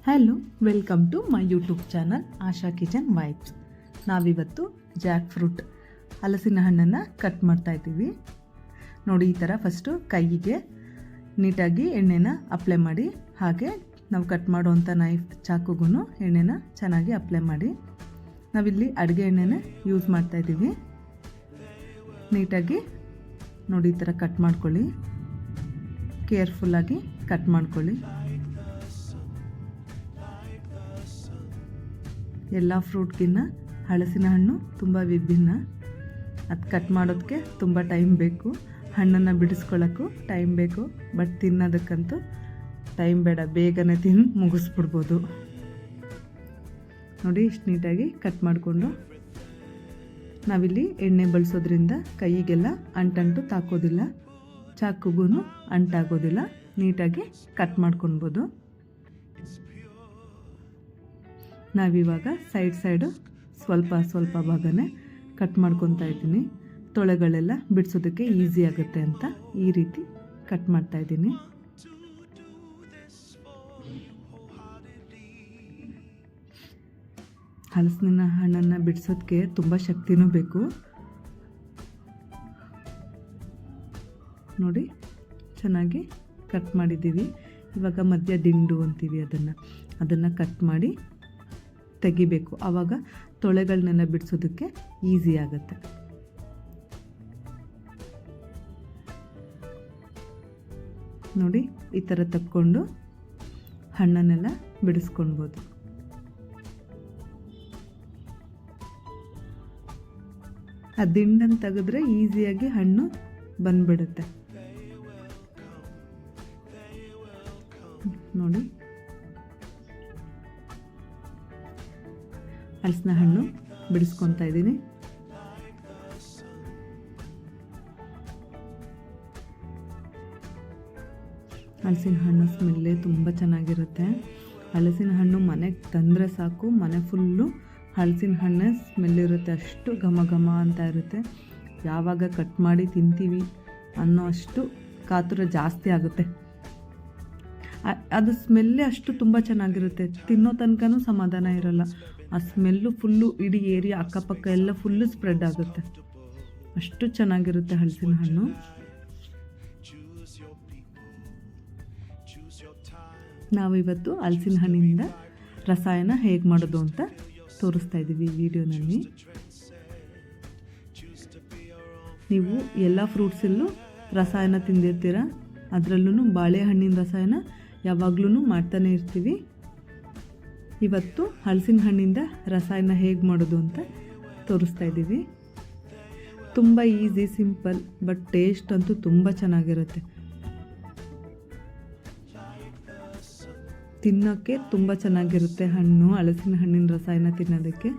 Hello, welcome to my YouTube channel Asha kitchen vibes. ನಾವಿವತ್ತು jack fruit ಹಲಸಿನ ಹಣ್ಣನ್ನು cut ಮಾಡ್ತಾ ಇದ್ದೀವಿ. ನೋಡಿ, ಈ ಥರ ಫಸ್ಟು ಕೈಗೆ ನೀಟಾಗಿ ಎಣ್ಣೆನ ಅಪ್ಲೈ ಮಾಡಿ, ಹಾಗೆ ನಾವು ಕಟ್ ಮಾಡುವಂಥ ನೈಫ್ ಚಾಕುಗೂ ಎಣ್ಣೆನ ಚೆನ್ನಾಗಿ ಅಪ್ಲೈ ಮಾಡಿ. ನಾವಿಲ್ಲಿ ಅಡುಗೆ ಎಣ್ಣೆನ ಯೂಸ್ ಮಾಡ್ತಾಯಿದ್ದೀವಿ. ನೀಟಾಗಿ ನೋಡಿ ಈ ಥರ ಕಟ್ ಮಾಡ್ಕೊಳ್ಳಿ, ಕೇರ್ಫುಲ್ಲಾಗಿ ಕಟ್ ಮಾಡ್ಕೊಳ್ಳಿ. ಎಲ್ಲ ಫ್ರೂಟ್ಗಿನ್ನ ಹಲಸಿನ ಹಣ್ಣು ತುಂಬ ವಿಭಿನ್ನ. ಅದು ಕಟ್ ಮಾಡೋದಕ್ಕೆ ತುಂಬ ಟೈಮ್ ಬೇಕು, ಹಣ್ಣನ್ನು ಬಿಡಿಸ್ಕೊಳ್ಳೋಕ್ಕೂ ಟೈಮ್ ಬೇಕು. ಬಟ್ ತಿನ್ನೋದಕ್ಕಂತೂ ಟೈಮ್ ಬೇಡ, ಬೇಗನೆ ತಿಂದು ಮುಗಿಸ್ಬಿಡ್ಬೋದು. ನೋಡಿ, ಇಷ್ಟು ನೀಟಾಗಿ ಕಟ್ ಮಾಡಿಕೊಂಡು ನಾವಿಲ್ಲಿ ಎಣ್ಣೆ ಬಳಸೋದ್ರಿಂದ ಕೈಗೆಲ್ಲ ಅಂಟಂಟು ತಾಕೋದಿಲ್ಲ, ಚಾಕುಗೂ ಅಂಟಾಗೋದಿಲ್ಲ. ನೀಟಾಗಿ ಕಟ್ ಮಾಡ್ಕೊಳ್ಬೋದು. ನಾವಿವಾಗ ಸೈಡು ಸ್ವಲ್ಪ ಭಾಗನೇ ಕಟ್ ಮಾಡ್ಕೊತಾ ಇದ್ದೀನಿ. ತೊಳೆಗಳೆಲ್ಲ ಬಿಡಿಸೋದಕ್ಕೆ ಈಸಿ ಆಗುತ್ತೆ ಅಂತ ಈ ರೀತಿ ಕಟ್ ಮಾಡ್ತಾ ಇದ್ದೀನಿ. ಹಲಸಿನ ಹಣ್ಣನ್ನು ಬಿಡಿಸೋದಕ್ಕೆ ತುಂಬ ಶಕ್ತಿನೂ ಬೇಕು. ನೋಡಿ, ಚೆನ್ನಾಗಿ ಕಟ್ ಮಾಡಿದ್ದೀವಿ. ಇವಾಗ ಮಧ್ಯ ದಿಂಡು ಅಂತೀವಿ, ಅದನ್ನು ಕಟ್ ಮಾಡಿ ತೆಗಿಬೇಕು. ಆವಾಗ ತೊಳೆಗಳನ್ನೆಲ್ಲ ಬಿಡಿಸೋದಕ್ಕೆ ಈಸಿ ಆಗುತ್ತೆ. ನೋಡಿ, ಈ ಥರ ತಕ್ಕೊಂಡು ಹಣ್ಣನ್ನೆಲ್ಲ ಬಿಡಿಸ್ಕೊಳ್ಬೋದು. ಆ ದಿಂಡನ್ನು ತೆಗೆದ್ರೆ ಈಸಿಯಾಗಿ ಹಣ್ಣು ಬಂದ್ಬಿಡುತ್ತೆ. ನೋಡಿ, ಹಲಸಿನ ಹಣ್ಣು ಬಿಡಿಸ್ಕೊತಾ ಇದ್ದೀನಿ. ಹಲಸಿನ ಹಣ್ಣು ಸ್ಮೆಲ್ಲೇ ತುಂಬ ಚೆನ್ನಾಗಿರುತ್ತೆ. ಹಲಸಿನ ಹಣ್ಣು ಮನೆಗೆ ತಂದರೆ ಸಾಕು, ಮನೆ ಫುಲ್ಲು ಹಲಸಿನ ಹಣ್ಣೇ ಸ್ಮೆಲ್ ಇರುತ್ತೆ. ಅಷ್ಟು ಘಮ ಘಮ ಅಂತ ಇರುತ್ತೆ. ಯಾವಾಗ ಕಟ್ ಮಾಡಿ ತಿಂತೀವಿ ಅನ್ನೋ ಅಷ್ಟು ಕಾತುರ ಜಾಸ್ತಿ ಆಗುತ್ತೆ. ಅದು ಸ್ಮೆಲ್ಲೇ ಅಷ್ಟು ತುಂಬ ಚೆನ್ನಾಗಿರುತ್ತೆ. ತಿನ್ನೋ ತನಕನೂ ಸಮಾಧಾನ ಇರಲ್ಲ. ಆ ಸ್ಮೆಲ್ಲು ಫುಲ್ಲು ಇಡೀ ಏರಿಯಾ ಅಕ್ಕಪಕ್ಕ ಎಲ್ಲ ಫುಲ್ಲು ಸ್ಪ್ರೆಡ್ ಆಗುತ್ತೆ. ಅಷ್ಟು ಚೆನ್ನಾಗಿರುತ್ತೆ ಹಲಸಿನ ಹಣ್ಣು. ನಾವಿವತ್ತು ಹಲಸಿನ ಹಣ್ಣಿನಿಂದ ರಸಾಯನ ಹೇಗೆ ಮಾಡೋದು ಅಂತ ತೋರಿಸ್ತಾ ಇದ್ದೀವಿ ಈ ವಿಡಿಯೋನಲ್ಲಿ. ನೀವು ಎಲ್ಲ ಫ್ರೂಟ್ಸಲ್ಲೂ ರಸಾಯನ ತಿಂದಿರ್ತೀರ, ಅದರಲ್ಲೂ ಬಾಳೆಹಣ್ಣಿನ ರಸಾಯನ ಯಾವಾಗಲೂ ಮಾಡ್ತಾನೆ ಇರ್ತೀವಿ. ಇವತ್ತು ಹಲಸಿನ ಹಣ್ಣಿಂದ ರಸಾಯನ ಹೇಗೆ ಮಾಡೋದು ಅಂತ ತೋರಿಸ್ತಾ ಇದ್ದೀವಿ. ತುಂಬ ಈಸಿ, ಸಿಂಪಲ್, ಬಟ್ ಟೇಸ್ಟ್ ಅಂತೂ ತುಂಬ ಚೆನ್ನಾಗಿರುತ್ತೆ. ತಿನ್ನೋಕ್ಕೆ ತುಂಬ ಚೆನ್ನಾಗಿರುತ್ತೆ. ಹಲಸಿನ ಹಣ್ಣಿನ ರಸಾಯನ ತಿನ್ನೋದಕ್ಕೆ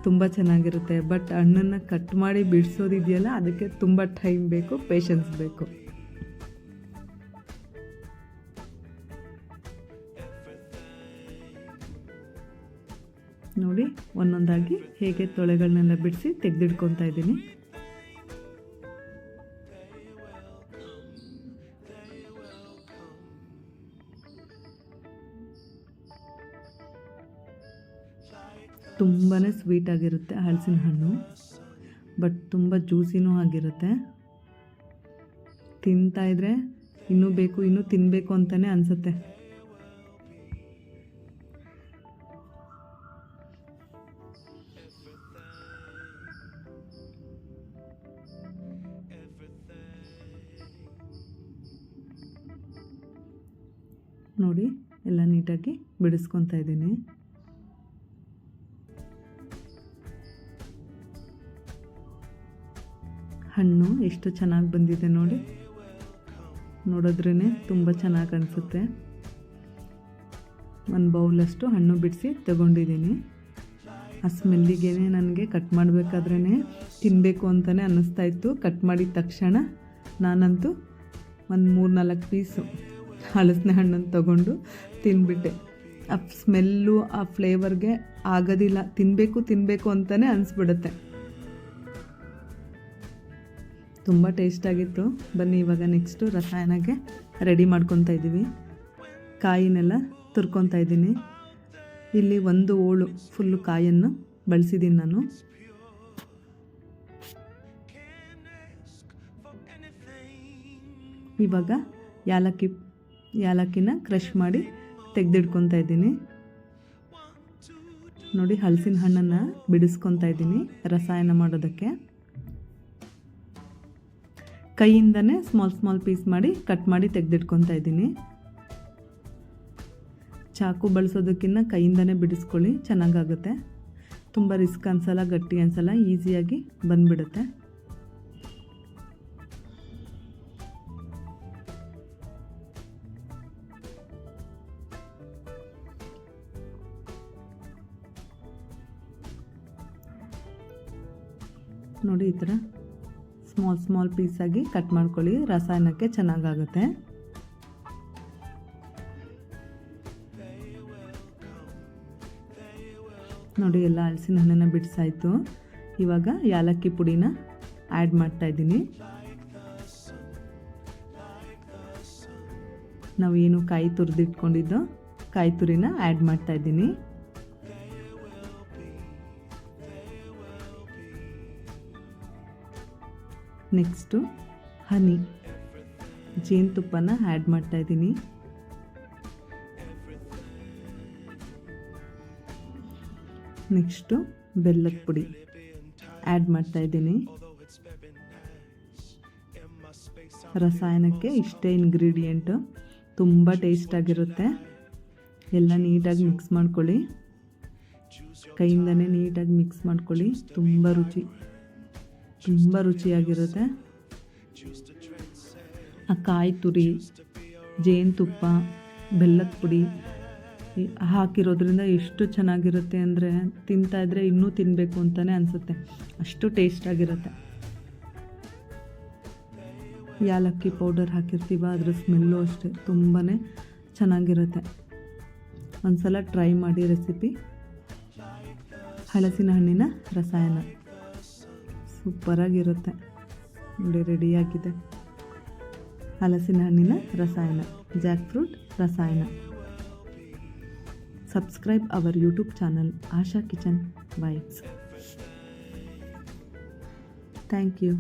ತುಂಬ ಚೆನ್ನಾಗಿರುತ್ತೆ. ಬಟ್ ಹಣ್ಣನ್ನು ಕಟ್ ಮಾಡಿ ಬಿಡಿಸೋದಿದೆಯಲ್ಲ, ಅದಕ್ಕೆ ತುಂಬ ಟೈಮ್ ಬೇಕು, ಪೇಷನ್ಸ್ ಬೇಕು. ನೋಡಿ, ಒಂದೊಂದಾಗಿ ಹೇಗೆ ತೊಳೆಗಳನ್ನೆಲ್ಲ ಬಿಡಿಸಿ ತೆಗೆದಿಡ್ಕೊತಾ ಇದ್ದೀನಿ. ತುಂಬಾ ಸ್ವೀಟಾಗಿರುತ್ತೆ ಹಲಸಿನ ಹಣ್ಣು, ಬಟ್ ತುಂಬ ಜ್ಯೂಸಿನೂ ಆಗಿರುತ್ತೆ. ತಿಂತಾಯಿದ್ರೆ ಇನ್ನೂ ಬೇಕು, ಇನ್ನೂ ತಿನ್ನಬೇಕು ಅಂತಲೇ ಅನಿಸುತ್ತೆ. ನೋಡಿ, ಎಲ್ಲ ನೀಟಾಗಿ ಬಿಡಿಸ್ಕೊತಾ ಇದ್ದೀನಿ. ಹಣ್ಣು ಎಷ್ಟು ಚೆನ್ನಾಗಿ ಬಂದಿದೆ ನೋಡಿ, ನೋಡಿದ್ರೇ ತುಂಬ ಚೆನ್ನಾಗಿ ಅನಿಸುತ್ತೆ. ಒಂದು ಬೌಲಷ್ಟು ಹಣ್ಣು ಬಿಡಿಸಿ ತಗೊಂಡಿದ್ದೀನಿ. ಆ ಸ್ಮೆಲ್ಲಿಗೆ ನನಗೆ ಕಟ್ ಮಾಡಬೇಕಾದ್ರೇ ತಿನ್ನಬೇಕು ಅಂತಲೇ ಅನ್ನಿಸ್ತಾಯಿತ್ತು. ಕಟ್ ಮಾಡಿದ ತಕ್ಷಣ ನಾನಂತೂ ಒಂದು 3-4 ಪೀಸು ಹಲಸಿನ ಹಣ್ಣನ್ನು ತಗೊಂಡು ತಿಂದ್ಬಿಟ್ಟೆ. ಆ ಸ್ಮೆಲ್ಲು, ಆ ಫ್ಲೇವರ್ಗೆ ಆಗೋದಿಲ್ಲ, ತಿನ್ನಬೇಕು ಅಂತಲೇ ಅನಿಸ್ಬಿಡುತ್ತೆ. ತುಂಬ ಟೇಸ್ಟಾಗಿತ್ತು. ಬನ್ನಿ ಇವಾಗ ನೆಕ್ಸ್ಟು ರಸಾಯನಕ್ಕೆ ರೆಡಿ ಮಾಡ್ಕೊತಾ ಇದ್ದೀವಿ. ಕಾಯಿನೆಲ್ಲ ತುರ್ಕೊತಾ ಇದ್ದೀನಿ. ಇಲ್ಲಿ ಒಂದು ಹೋಳು ಫುಲ್ಲು ಕಾಯನ್ನು ಬಳಸಿದ್ದೀನಿ ನಾನು. ಇವಾಗ ಯಾಲಕ್ಕಿನ ಕ್ರಷ್ ಮಾಡಿ ತೆಗೆದಿಡ್ಕೊತಾ ಇದ್ದೀನಿ. ನೋಡಿ, ಹಲಸಿನ ಹಣ್ಣನ್ನು ಬಿಡಿಸ್ಕೊತಾ ಇದ್ದೀನಿ ರಸಾಯನ ಮಾಡೋದಕ್ಕೆ. ಕೈಯಿಂದನೇ ಸ್ಮಾಲ್ ಪೀಸ್ ಮಾಡಿ ಕಟ್ ಮಾಡಿ ತೆಗೆದಿಟ್ಕೊತಾ ಇದ್ದೀನಿ. ಚಾಕು ಬಳಸೋದಕ್ಕಿಂತ ಕೈಯಿಂದನೇ ಬಿಡಿಸ್ಕೊಳ್ಳಿ, ಚೆನ್ನಾಗಾಗುತ್ತೆ. ತುಂಬ ರಿಸ್ಕ್ ಅನಿಸಲ್ಲ, ಗಟ್ಟಿ ಅನಿಸಲ್ಲ, ಈಸಿಯಾಗಿ ಬಂದುಬಿಡುತ್ತೆ. ನೋಡಿ, ಈ ಥರ ಸ್ಮಾಲ್ ಪೀಸಾಗಿ ಕಟ್ ಮಾಡ್ಕೊಳ್ಳಿ, ರಸಾಯನಕ್ಕೆ ಚೆನ್ನಾಗಾಗುತ್ತೆ. ನೋಡಿ, ಎಲ್ಲ ಹಲಸಿನ ಹಣ್ಣನ್ನು ಬಿಡಿಸಾಯಿತು. ಇವಾಗ ಯಾಲಕ್ಕಿ ಪುಡಿನ ಆ್ಯಡ್ ಮಾಡ್ತಾಯಿದ್ದೀನಿ. ನಾವು ಏನು ಕಾಯಿ ತುರಿದಿಟ್ಕೊಂಡಿದ್ದೋ ಕಾಯಿ ತುರಿನ ಆ್ಯಡ್ ಮಾಡ್ತಾಯಿದ್ದೀನಿ. ನೆಕ್ಸ್ಟು ಹನಿ, ಜೇನುತುಪ್ಪನ ಆ್ಯಡ್ ಮಾಡ್ತಾಯಿದ್ದೀನಿ. ನೆಕ್ಸ್ಟು ಬೆಲ್ಲದ ಪುಡಿ ಆ್ಯಡ್ ಮಾಡ್ತಾಯಿದ್ದೀನಿ. ರಸಾಯನಕ್ಕೆ ಇಷ್ಟೇ ಇಂಗ್ರೀಡಿಯೆಂಟು, ತುಂಬ ಟೇಸ್ಟಾಗಿರುತ್ತೆ. ಎಲ್ಲ ನೀಟಾಗಿ ಮಿಕ್ಸ್ ಮಾಡ್ಕೊಳ್ಳಿ, ಕೈಯಿಂದನೇ ನೀಟಾಗಿ ಮಿಕ್ಸ್ ಮಾಡ್ಕೊಳ್ಳಿ. ತುಂಬ ರುಚಿಯಾಗಿರುತ್ತೆ. ಆ ಕಾಯಿ ತುರಿ, ಜೇನುತುಪ್ಪ, ಬೆಲ್ಲದ ಪುಡಿ ಹಾಕಿರೋದ್ರಿಂದ ಎಷ್ಟು ಚೆನ್ನಾಗಿರುತ್ತೆ ಅಂದರೆ ತಿಂತಾಯಿದ್ರೆ ಇನ್ನೂ ತಿನ್ನಬೇಕು ಅಂತಲೇ ಅನಿಸುತ್ತೆ, ಅಷ್ಟು ಟೇಸ್ಟಾಗಿರುತ್ತೆ. ಯಾಲಕ್ಕಿ ಪೌಡರ್ ಹಾಕಿರ್ತೀವ, ಅದ್ರ ಸ್ಮೆಲ್ಲು ಅಷ್ಟೇ ತುಂಬಾ ಚೆನ್ನಾಗಿರುತ್ತೆ. ಒಂದ್ಸಲ ಟ್ರೈ ಮಾಡಿ ರೆಸಿಪಿ. ಹಲಸಿನ ಹಣ್ಣಿನ ರಸಾಯನ ಸೂಪರಾಗಿರುತ್ತೆ. ನೋಡಿ, ರೆಡಿಯಾಗಿದೆ ಹಲಸಿನ ಹಣ್ಣಿನ ರಸಾಯನ, ಜಾಕ್ ಫ್ರೂಟ್ ರಸಾಯನ. Subscribe our YouTube channel Asha Kitchen Vibes. Thank you.